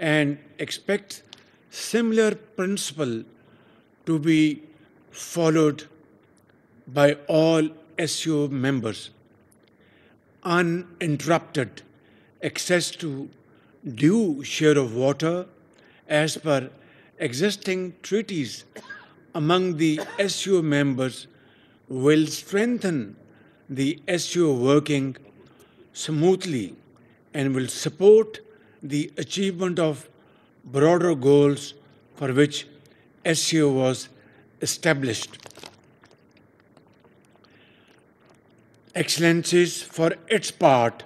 and expects similar principle to be followed by all SCO members. Uninterrupted access to due share of water as per existing treaties among the SCO members will strengthen the SCO working smoothly and will support the achievement of broader goals for which SCO was established. Excellencies, for its part,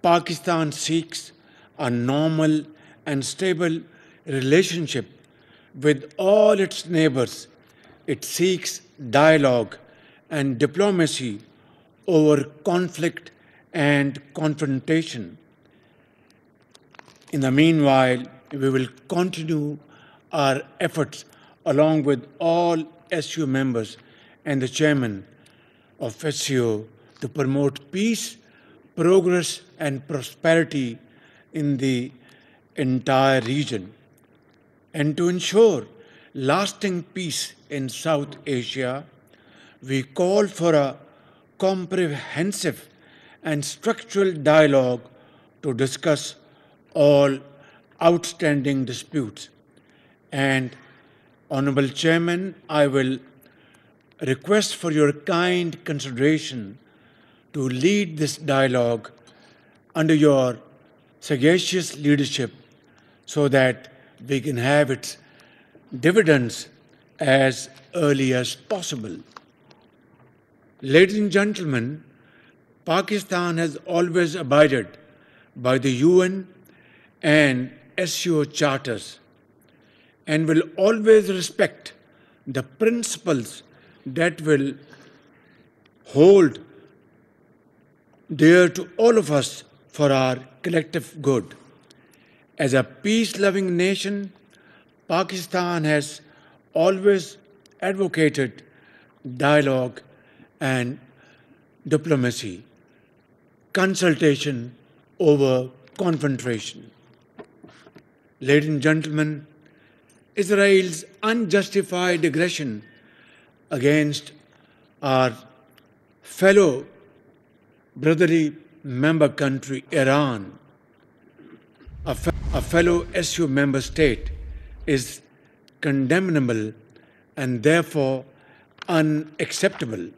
Pakistan seeks a normal and stable relationship with all its neighbors. It seeks dialogue and diplomacy over conflict and confrontation. In the meanwhile, we will continue our efforts along with all SCO members and the chairman of SCO to promote peace, progress, and prosperity in the entire region, and to ensure lasting peace in South Asia. We call for a comprehensive and structural dialogue to discuss all outstanding disputes. And, Honorable Chairman, I will request for your kind consideration to lead this dialogue under your sagacious leadership so that we can have its dividends as early as possible. Ladies and gentlemen, Pakistan has always abided by the UN and SCO charters and will always respect the principles that will hold dear to all of us for our collective good. As a peace-loving nation, Pakistan has always advocated dialogue and diplomacy, consultation over confrontation. Ladies and gentlemen, Israel's unjustified aggression against our fellow brotherly member country, Iran, a fellow SCO member state, is condemnable and therefore unacceptable.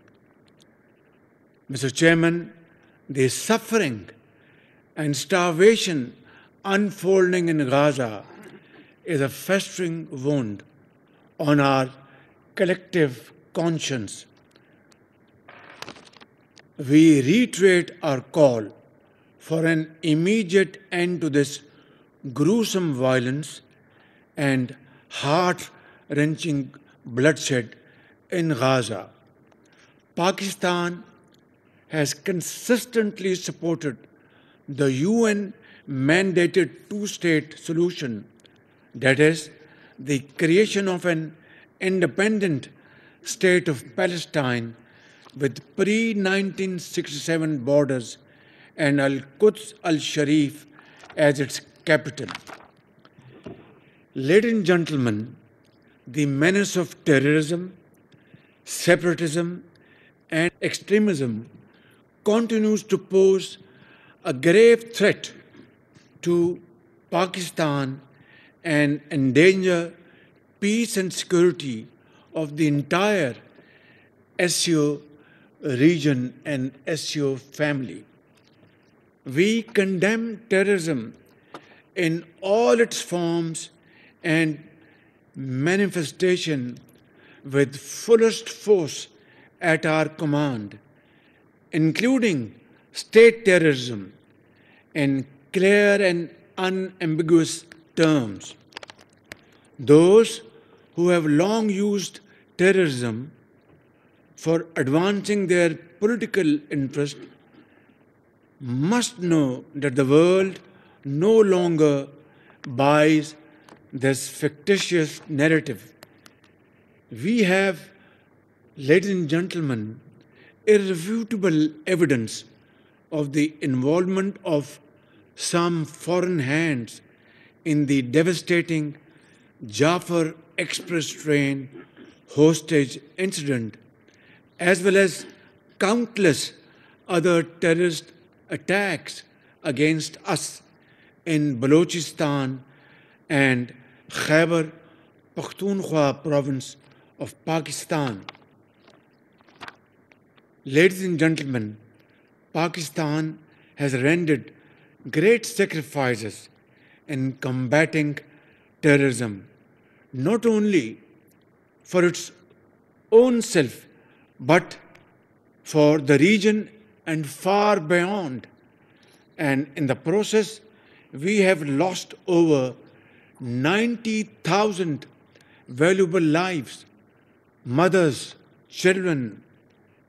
Mr. Chairman, the suffering and starvation unfolding in Gaza is a festering wound on our collective conscience. We reiterate our call for an immediate end to this gruesome violence and heart-wrenching bloodshed in Gaza. Pakistan has consistently supported the UN-mandated two-state solution, that is, the creation of an independent state of Palestine with pre-1967 borders and Al-Quds al-Sharif as its capital. Ladies and gentlemen, the menace of terrorism, separatism, and extremism continues to pose a grave threat to Pakistan and endanger peace and security of the entire SCO region and SCO family. We condemn terrorism in all its forms and manifestation with fullest force at our command, including state terrorism in clear and unambiguous terms. Those who have long used terrorism for advancing their political interest must know that the world no longer buys this fictitious narrative. We have, ladies and gentlemen, irrefutable evidence of the involvement of some foreign hands in the devastating Jafar Express train hostage incident, as well as countless other terrorist attacks against us in Balochistan and Khyber Pakhtunkhwa province of Pakistan. Ladies and gentlemen, Pakistan has rendered great sacrifices in combating terrorism, not only for its own self, but for the region and far beyond. And in the process, we have lost over 90,000 valuable lives, mothers, children,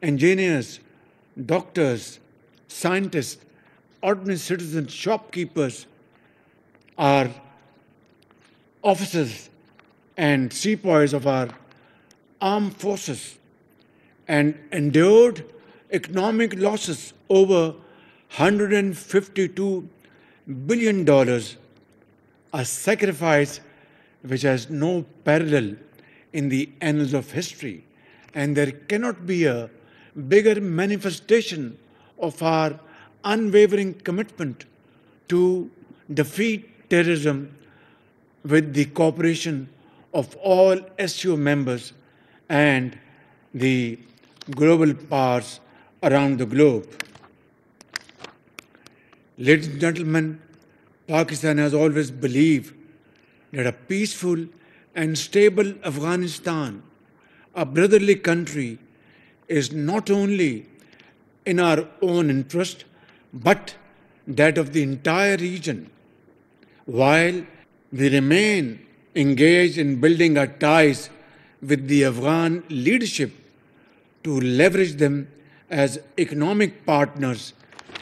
engineers, doctors, scientists, ordinary citizens, shopkeepers, our officers and sepoys of our armed forces, and endured economic losses over $152 billion, a sacrifice which has no parallel in the annals of history. And there cannot be a bigger manifestation of our unwavering commitment to defeat terrorism with the cooperation of all SCO members and the global powers around the globe. Ladies and gentlemen, Pakistan has always believed that a peaceful and stable Afghanistan, a brotherly country, is not only in our own interest, but that of the entire region. While we remain engaged in building our ties with the Afghan leadership to leverage them as economic partners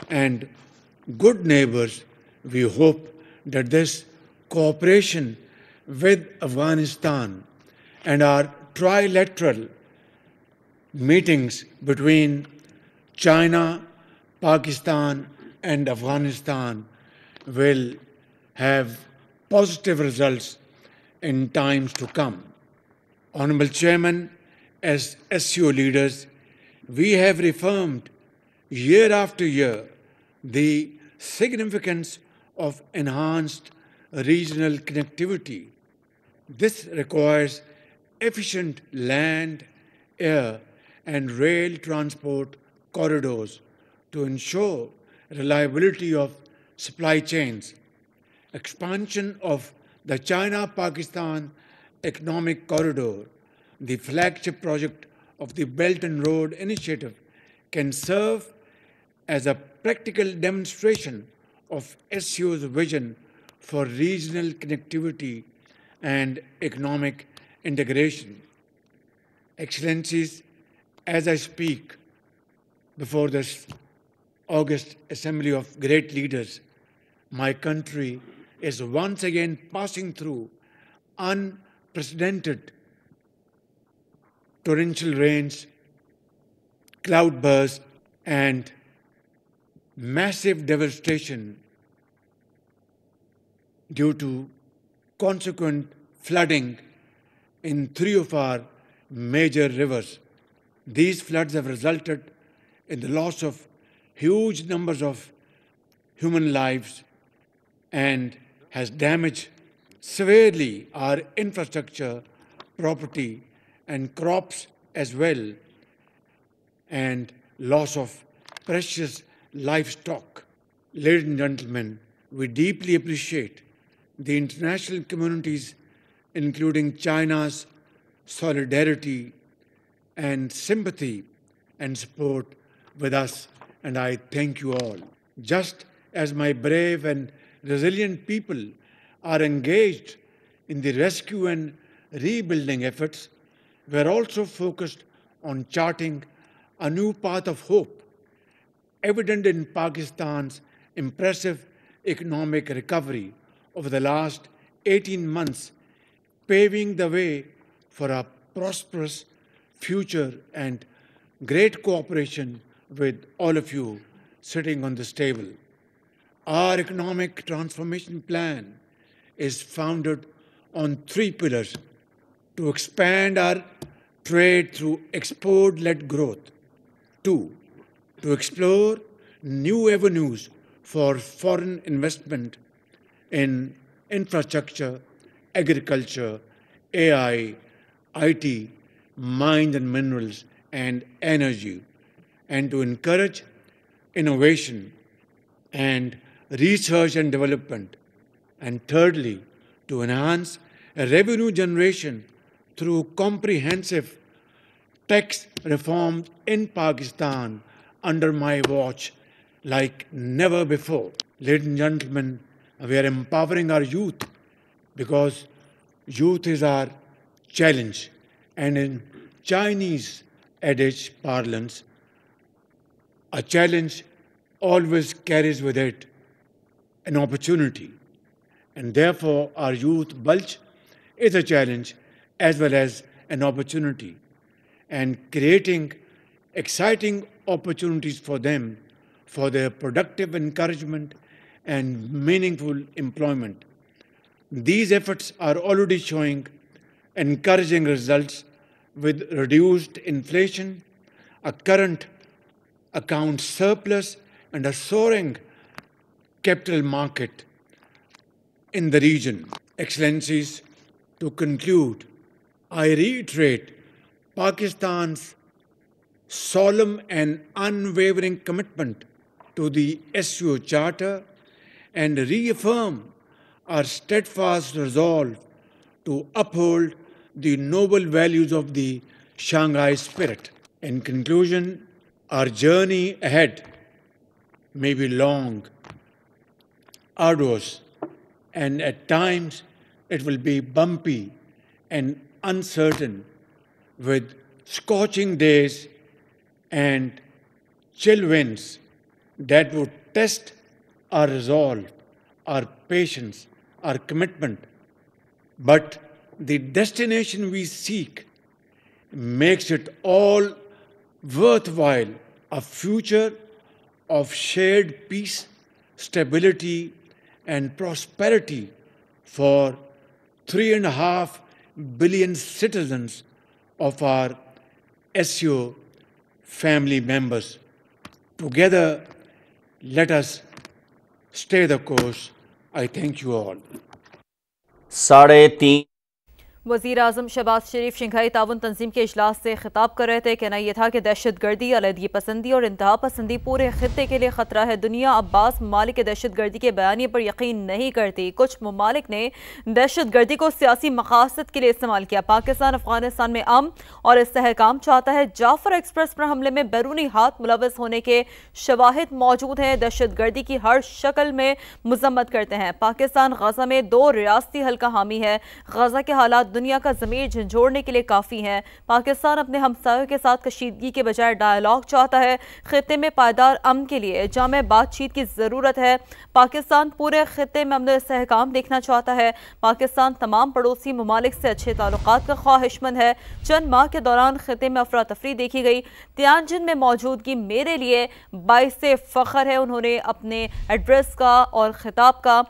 and good neighbors, we hope that this cooperation with Afghanistan and our trilateral meetings between China, Pakistan, and Afghanistan will have positive results in times to come. Honorable Chairman, as SCO leaders, we have reaffirmed year after year the significance of enhanced regional connectivity. This requires efficient land, air, and rail transport corridors to ensure reliability of supply chains. Expansion of the China-Pakistan Economic Corridor, the flagship project of the Belt and Road Initiative, can serve as a practical demonstration of SCO's vision for regional connectivity and economic integration. Excellencies, as I speak before this August Assembly of Great Leaders, my country is once again passing through unprecedented torrential rains, cloudbursts, and massive devastation due to consequent flooding in 3 of our major rivers. These floods have resulted in the loss of huge numbers of human lives and has damaged severely our infrastructure, property, and crops as well, and loss of precious livestock. Ladies and gentlemen, we deeply appreciate the international community's, including China's, solidarity and sympathy and support with us, and I thank you all. Just as my brave and resilient people are engaged in the rescue and rebuilding efforts, we are also focused on charting a new path of hope, evident in Pakistan's impressive economic recovery over the last 18 months, paving the way for a prosperous future and great cooperation with all of you sitting on this table. Our economic transformation plan is founded on 3 pillars: to expand our trade through export-led growth, 2, to explore new avenues for foreign investment in infrastructure, agriculture, AI, IT, mines and minerals, and energy, and to encourage innovation and research and development, and thirdly, to enhance revenue generation through comprehensive tax reforms in Pakistan under my watch like never before. Ladies and gentlemen, we are empowering our youth because youth is our challenge. And in Chinese adage parlance, a challenge always carries with it an opportunity. And therefore, our youth bulge is a challenge as well as an opportunity. And creating exciting opportunities for them for their productive encouragement and meaningful employment. These efforts are already showing encouraging results with reduced inflation, a current account surplus, and a soaring capital market in the region. Excellencies, to conclude, I reiterate Pakistan's solemn and unwavering commitment to the SCO Charter and reaffirm our steadfast resolve to uphold the noble values of the Shanghai spirit. In conclusion, our journey ahead may be long, arduous, and at times it will be bumpy and uncertain, with scorching days and chill winds that would test our resolve, our patience, our commitment. But the destination we seek makes it all worthwhile, a future of shared peace, stability, and prosperity for 3.5 billion citizens of our SCO family members. Together, let us stay the course. I thank you all. 3.5 وزیر اعظم شہباز شریف Shanghai تعاون تنظیم کے اجلاس سے خطاب کر رہے تھے. کہنا یہ تھا کہ دہشت گردی، علیحدگی پسندی اور انتہا پسندی پورے خطے کے لیے خطرہ ہے. دنیا اب بعض ممالک کے دہشت گردی کے بیانیے پر یقین نہیں کرتی. کچھ ممالک نے دہشت گردی کو سیاسی مقاصد کے لیے استعمال کیا. پاکستان افغانستان میں امن اور استحکام چاہتا ہے. جعفر ایکسپریس پر حملے میں بیرونی ہاتھ ملوث ہونے کے شواہد موجود ہیں. دہشت گردی کی ہر شکل میں مذمت کرتے ہیں. پاکستان غزہ میں 2 ریاستی حل کا حامی ہے. غزہ کے حالات دنیا کا ضمیر جھنجھوڑنے کے لیے کافی ہیں. پاکستان اپنے ہمسایوں کے ساتھ کشیدگی کے بجائے ڈائیلاگ چاہتا ہے. خطے میں پائیدار امن کے لیے جامع بات چیت کی ضرورت ہے. پاکستان پورے خطے میں امن و استحکام دیکھنا چاہتا ہے. پاکستان تمام پڑوسی ممالک سے اچھے تعلقات کا خواہش مند ہے. چند ماہ کے دوران خطے میں افراتفری دیکھی گئی. تیانجن میں موجودگی میرے لیے باعث فخر ہے. انہوں نے اپنے ایڈریس کا اور خطاب کا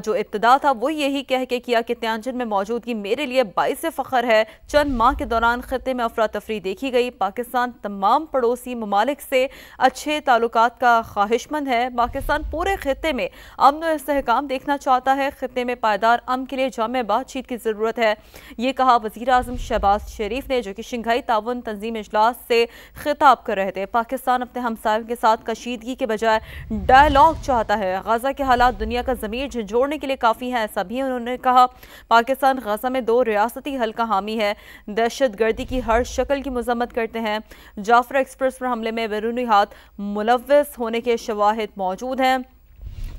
جو ابتدا تھا وہ یہی کہہ کے کیا کہ تیانجن میں موجودگی میرے لیے باعث فخر ہے. چند ماہ کے دوران خطے میں افراتفری دیکھی گئی. پاکستان تمام پڑوسی ممالک سے اچھے تعلقات کا خواہش مند ہے. پاکستان پورے خطے میں امن و استحکام دیکھنا چاہتا ہے. خطے میں پائیدار امن کے لیے جامع بات چیت کی ضرورت ہے. یہ کہا وزیر اعظم شہباز شریف نے جو کہ شنگھائی تعاون تنظیم اجلاس سے خطاب کر رہے تھے. پاکستان اپنے ہمسایوں کے ساتھ کشیدگی کے بجائے ڈائیلاگ چاہتا ہے. غزہ کے حالات دنیا کا ضمیر جھنجھوڑنے کے لیے کافی ہیں، ایسا بھی انہوں نے کہا. پاکستان غزہ میں 2 ریاستی حل کا حامی ہے. دہشت گردی کی ہر شکل کی مذمت کرتے ہیں. جعفر ایکسپریس پر حملے میں بیرونی ہاتھ ملوث ہونے کے شواہد موجود ہیں.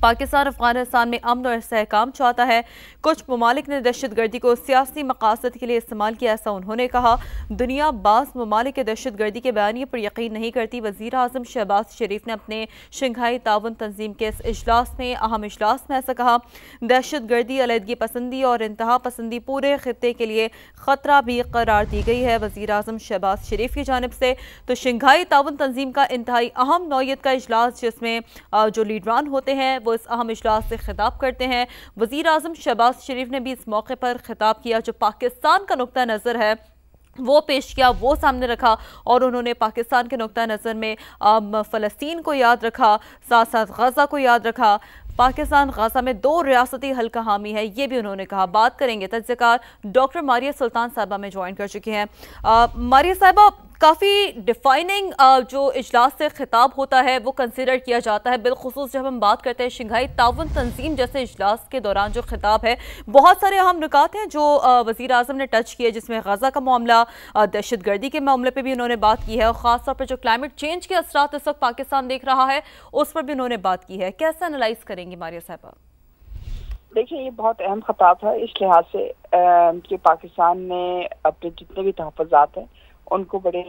پاکستان افغانستان میں امن اور استحکام چاہتا ہے. کچھ ممالک نے دہشت گردی کو سیاسی مقاصد کے لیے استعمال کیا، ایسا انہوں نے کہا. دنیا بعض ممالک کے دہشت گردی کے بیانیے پر یقین نہیں کرتی. وزیر اعظم شہباز شریف نے اپنے شنگھائی تعاون تنظیم کے اس اہم اجلاس میں ایسا کہا. دہشت گردی، علیحدگی پسندی اور انتہا پسندی پورے خطے کے لیے خطرہ بھی قرار دی گئی ہے. وزیر اعظم شہباز شریف کی جانب سے تو شنگھائی تعاون تنظیم کا انتہائی اہم نوعیت کا اجلاس، جس میں جو لیڈران ہوتے ہیں وہ اس اہم اجلاس سے خطاب کرتے ہیں۔ وزیر اعظم شہباز شریف نے بھی اس موقع پر خطاب کیا، جو پاکستان کا نقطہ نظر ہے وہ پیش کیا، وہ سامنے رکھا، اور انہوں نے پاکستان کے نقطہ نظر میں فلسطین کو یاد رکھا، ساتھ ساتھ غزہ کو یاد رکھا۔ پاکستان غزہ میں 2 ریاستی حل کا حامی ہے، یہ بھی انہوں نے کہا۔ بات کریں گے، تجزیہ کار ڈاکٹر ماریہ سلطان صاحبہ میں جوائن کر چکی ہیں۔ ماریہ صاحبہ، کافی ڈیفائننگ جو اجلاس سے خطاب ہوتا ہے وہ کنسیڈر کیا جاتا ہے، بالخصوص جب ہم بات کرتے ہیں شنگھائی تعاون تنظیم جیسے اجلاس کے دوران جو خطاب ہے، بہت سارے اہم نکات ہیں جو وزیر اعظم نے ٹچ کیے، جس میں غزہ کا معاملہ، دہشت گردی کے معاملے پہ بھی انہوں نے بات کی ہے، اور خاص طور پہ جو کلائمیٹ چینج کے اثرات اس وقت پاکستان دیکھ رہا ہے اس پر بھی انہوں نے بات کی ہے۔ کیسے انالائز کریں گی ماریہ صاحبہ؟ دیکھیں، یہ بہت اہم خطاب ہے اس لحاظ سے کہ پاکستان نے اپنے جتنے بھی تحفظات ہیں ان کو بڑے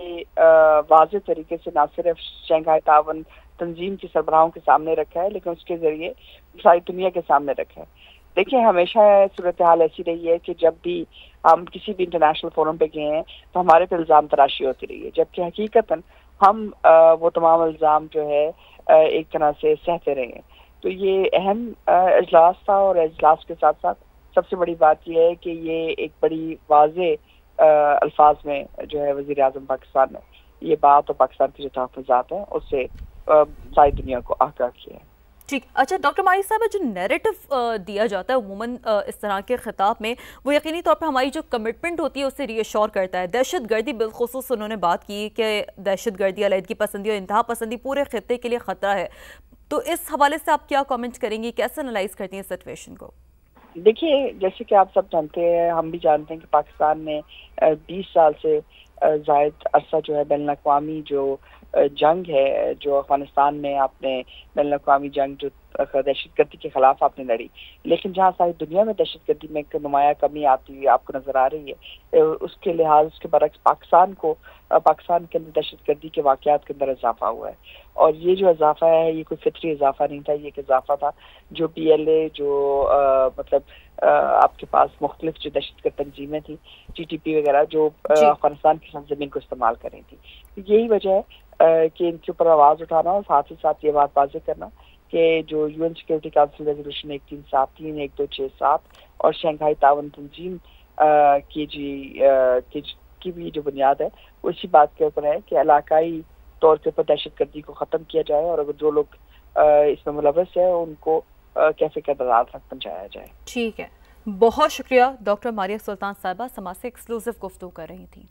واضح طریقے سے نہ صرف شنگھائی تعاون تنظیم کی سربراہوں کے سامنے رکھا ہے، لیکن اس کے ذریعے ساری دنیا کے سامنے رکھا ہے۔ دیکھیں، ہمیشہ صورتحال ایسی رہی ہے کہ جب بھی ہم کسی بھی انٹرنیشنل فورم پہ گئے ہیں تو ہمارے پہ الزام تراشی ہوتی رہی ہے، جبکہ حقیقتاً ہم وہ تمام الزام جو ہے ایک طرح سے سہتے رہے ہیں۔ تو یہ اہم اجلاس تھا، اور اجلاس کے ساتھ ساتھ سب سے بڑی بات یہ ہے کہ یہ ایک بڑی واضح الفاظ میں جو ہے وزیر اعظم پاکستان نے یہ بات اور پاکستان کے جو تحفظات ہیں اس سے ساری دنیا کو آگاہ کیا ہے۔ ٹھیک، اچھا ڈاکٹر ماری صاحب، جو نیریٹو دیا جاتا ہے عموماً اس طرح کے خطاب میں، وہ یقینی طور پہ ہماری جو کمٹمنٹ ہوتی ہے اسے ری ایشور کرتا ہے۔ دہشت گردی بالخصوص انہوں نے بات کی کہ دہشت گردی، علیحدگی پسندی اور انتہا پسندی پورے خطے کے لیے خطرہ ہے، تو اس حوالے سے آپ کیا کامنٹ کریں گی، کیسے انالائز کرتی ہیں سچویشن کو؟ دیکھیے، جیسے کہ آپ سب جانتے ہیں، ہم بھی جانتے ہیں کہ پاکستان نے 20 سال سے زائد عرصہ جو ہے بین الاقوامی جو جنگ ہے، جو افغانستان میں آپ نے بین الاقوامی جنگ جو دہشت گردی کے خلاف آپ نے لڑی، لیکن جہاں ساری دنیا میں دہشت گردی میں ایک نمایاں کمی آتی ہوئی آپ کو نظر آ رہی ہے، اس کے لحاظ اس کے برعکس پاکستان کے اندر دہشت گردی کے واقعات کے اندر اضافہ ہوا ہے، اور یہ جو اضافہ ہے یہ کوئی فطری اضافہ نہیں تھا، یہ ایک اضافہ تھا جو پی ایل اے، جو آپ کے پاس مختلف جو دہشت گرد تنظیمیں تھیں، ٹی ٹی پی وغیرہ، جو افغانستان کی سرزمین کو استعمال کر رہی تھی، یہی وجہ ہے کہ ان کے اوپر آواز اٹھانا، اور ساتھ ہی ساتھ یہ بات واضح کرنا کہ جو U N security council resolution 1373 1267 اور شنگھائی تعاون تنظیم کی بھی جو بنیاد ہے وہ اسی بات کے اوپر ہے کہ علاقائی طور کے اوپر دہشت گردی کو ختم کیا جائے، اور اگر جو لوگ اس میں ملوث ہے ان کو کیسے قدرات تک پہنچایا جائے۔ ٹھیک ہے، بہت شکریہ ڈاکٹر ماریہ سلطان صاحبہ، سما سے ایکسکلوسیو گفتگو کر رہی تھیں۔